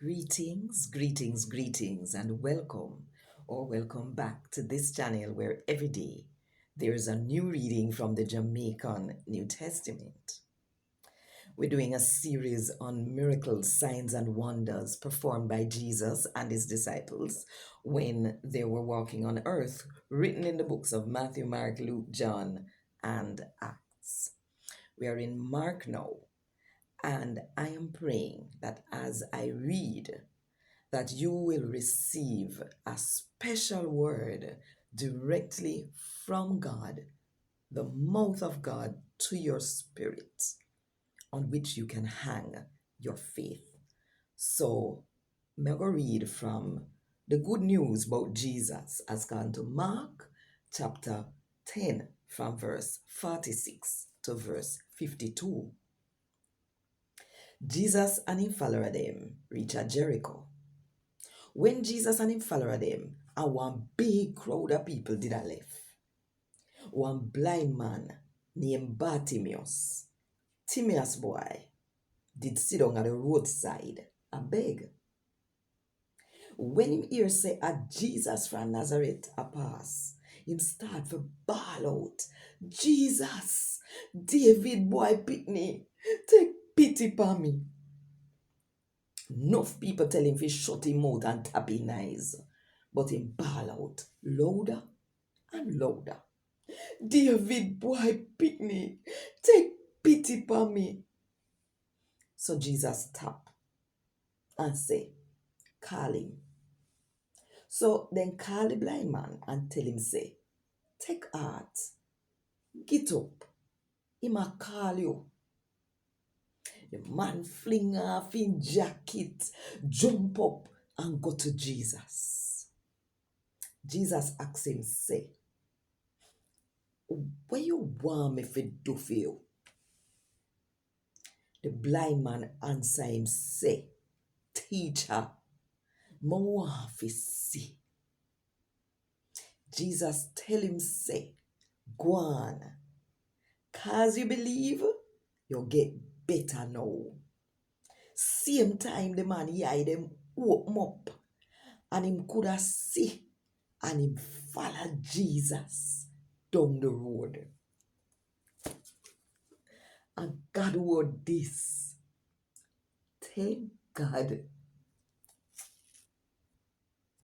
Greetings, greetings, greetings, and welcome or welcome back to this channel where every day there is a new reading from the Jamaican New Testament. We're doing a series on miracles, signs, and wonders performed by Jesus and his disciples when they were walking on earth, written in the books of Matthew, Mark, Luke, John, and Acts. We are in Mark now, and I am praying that as I read, that you will receive a special word directly from God, the mouth of God, to your spirit, on which you can hang your faith. So, I'm going to read from the good news about Jesus as gone to Mark chapter 10 from verse 46 to verse 52. Jesus and him follower them reach at Jericho. When Jesus and him follower them, and one big crowd of people did a left. One blind man named Bartimaeus, Timaeus boy, did sit down at the roadside and beg. When him hear say a Jesus from Nazareth a pass, him start to bawl out, Jesus, David boy pitney, take pity upon me. Enough people tell him to shut him mouth and tap his eyes, but him bawl out louder and louder. David boy pitney, take pity upon me. So Jesus tap and say, call him. So then call the blind man and tell him say, take heart, get up, him a call you. The man fling off in jacket, jump up and go to Jesus. Jesus asks him, say, what you want me to do for you? The blind man answer him, say, teacher, I want to see. Jesus tell him, say, go on, cause you believe, you get better now. Same time the man eye them open up and him coulda see and him follow Jesus down the road. And God word this. Thank God